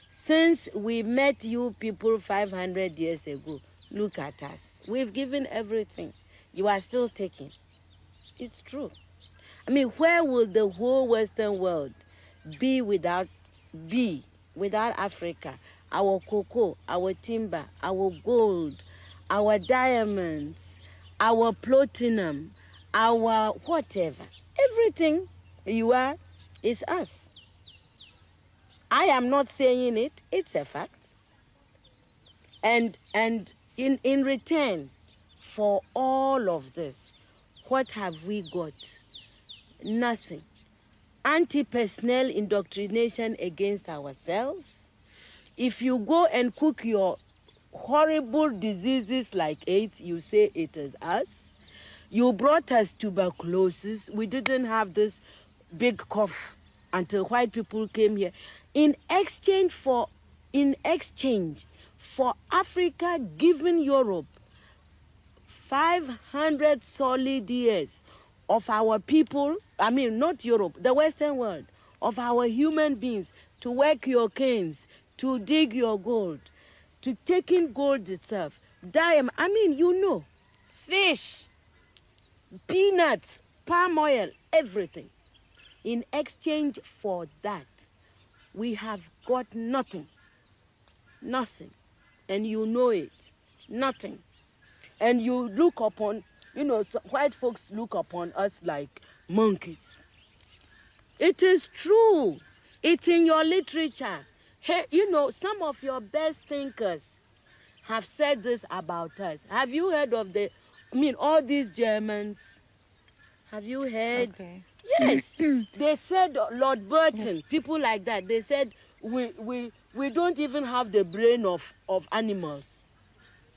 Since we met you people 500 years ago, look at us. We've given everything. You are still taking. It's true. I mean, where will the whole Western world be without Africa? Our cocoa, our timber, our gold, our diamonds, our platinum, our whatever. Everything you are is us. I am not saying it, it's a fact. And in return for all of this, what have we got? Nothing. Anti-personnel indoctrination against ourselves. If you go and cook your horrible diseases like AIDS, you say it is us. You brought us tuberculosis. We didn't have this big cough until white people came here. In exchange for Africa giving Europe 500 solid years of our people, I mean not Europe, the Western world, of our human beings to work your canes, to dig your gold, to take in gold itself, diamond, I mean, you know, fish, peanuts, palm oil, everything. In exchange for that, we have got nothing. Nothing. And you know it. Nothing. And you look upon, you know, white folks look upon us like monkeys. It is true. It's in your literature. Hey, you know, some of your best thinkers have said this about us. Have you heard of all these Germans? Have you heard? Okay. Yes. They said, Lord Burton, yes. People like that, they said, we don't even have the brain of animals.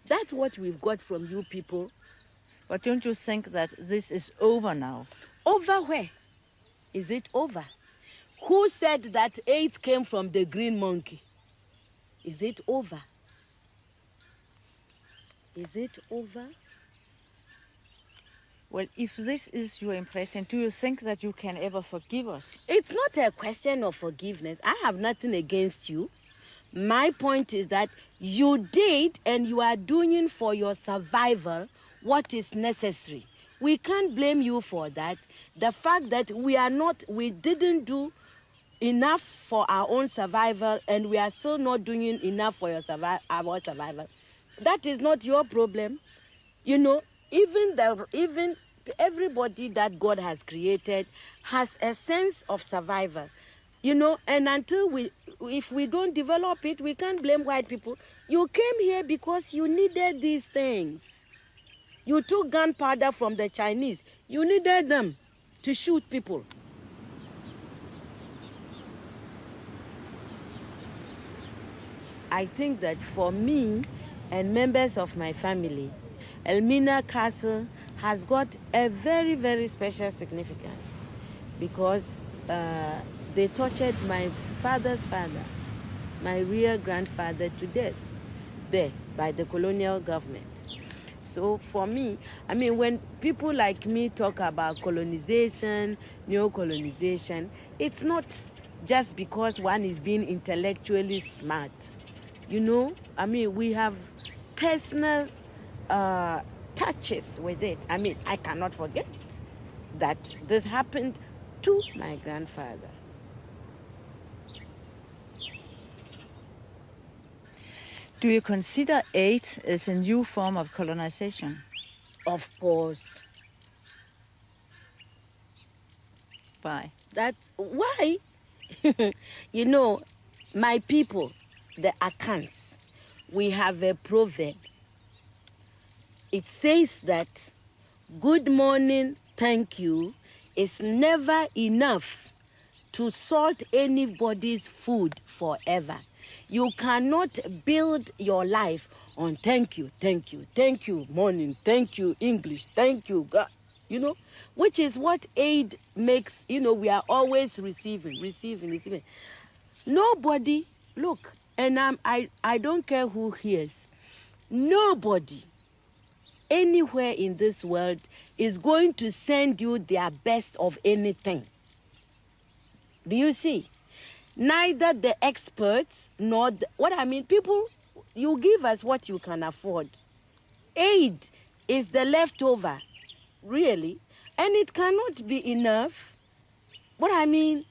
That's what we've got from you people. But don't you think that this is over now? Over where? Is it over? Who said that AIDS came from the green monkey? Is it over? Is it over? Well, if this is your impression, do you think that you can ever forgive us? It's not a question of forgiveness. I have nothing against you. My point is that you did and you are doing for your survival what is necessary. We can't blame you for that. The fact that we didn't do enough for our own survival and we are still not doing enough for our survival, that is not your problem. You know, even everybody that God has created has a sense of survival. You know, and if we don't develop it, we can't blame white people. You came here because you needed these things. You took gunpowder from the Chinese. You needed them to shoot people. I think that for me and members of my family, Elmina Castle has got a very, very special significance because they tortured my father's father, my real grandfather, to death there by the colonial government. So for me, I mean, when people like me talk about colonization, neo-colonization, it's not just because one is being intellectually smart. You know, I mean, we have personal touches with it. I mean, I cannot forget that this happened to my grandfather. Do you consider AIDS as a new form of colonization? Of course. Why? That's why. You know, my people, the Akans, we have a proverb. It says that good morning, thank you, is never enough to salt anybody's food forever. You cannot build your life on thank you, morning, thank you, English, thank you, God, you know, which is what aid makes, you know, we are always receiving. Nobody, look, and I don't care who hears, nobody anywhere in this world is going to send you their best of anything. Do you see? neither the experts nor what I mean, people, you give us what you can afford. Aid is the leftover, really, and it cannot be enough. What I mean,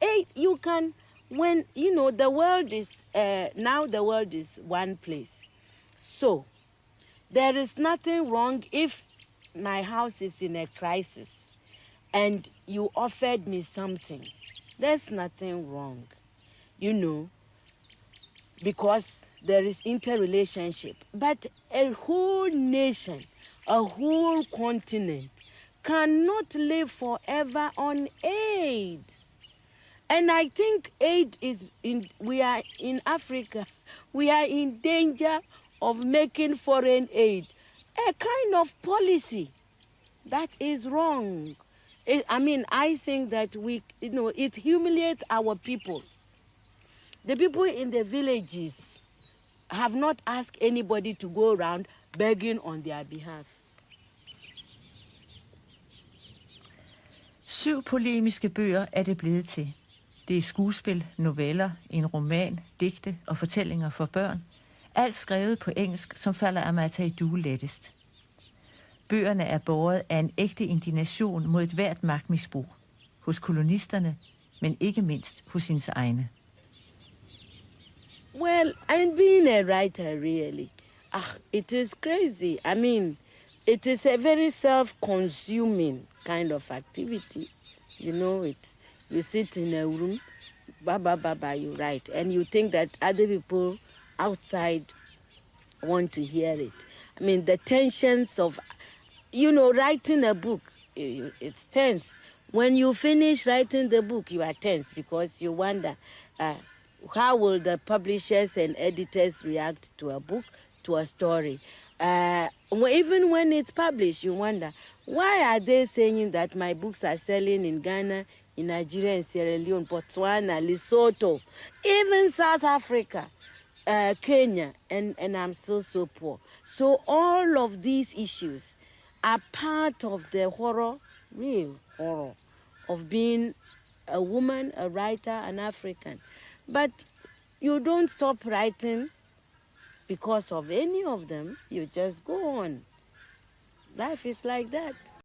aid, you can, when, you know, the world is, now the world is one place. So, there is nothing wrong if my house is in a crisis and you offered me something. There's nothing wrong, you know, because there is interrelationship. But a whole nation, a whole continent cannot live forever on aid. And I think aid is we are in Africa, we are in danger of making foreign aid a kind of policy that is wrong. I mean, I think that it humiliates our people. The people in the villages have not asked anybody to go around begging on their behalf. 7 polemiske bøger er det blevet til. Det er skuespil, noveller, en roman, digte og fortællinger for børn. Alt skrevet på engelsk, som falder Amata i due lettest. Bøgerne er båret af en ægte indignation mod et hvert magtmisbrug. Hos kolonisterne, men ikke mindst hos hendes egne. Well, I'm being a writer, really. It is crazy. I mean, it is a very self-consuming kind of activity. You know, you sit in a room, you write, and you think that other people outside want to hear it. I mean, the tensions of, writing a book, it's tense. When you finish writing the book, you are tense because you wonder, how will the publishers and editors react to a book, to a story? Even when it's published, you wonder, why are they saying that my books are selling in Ghana, in Nigeria, in Sierra Leone, Botswana, Lesotho, even South Africa, Kenya, and I'm so poor. So all of these issues are part of the horror, real horror, of being a woman, a writer, an African. But you don't stop writing because of any of them. You just go on. Life is like that.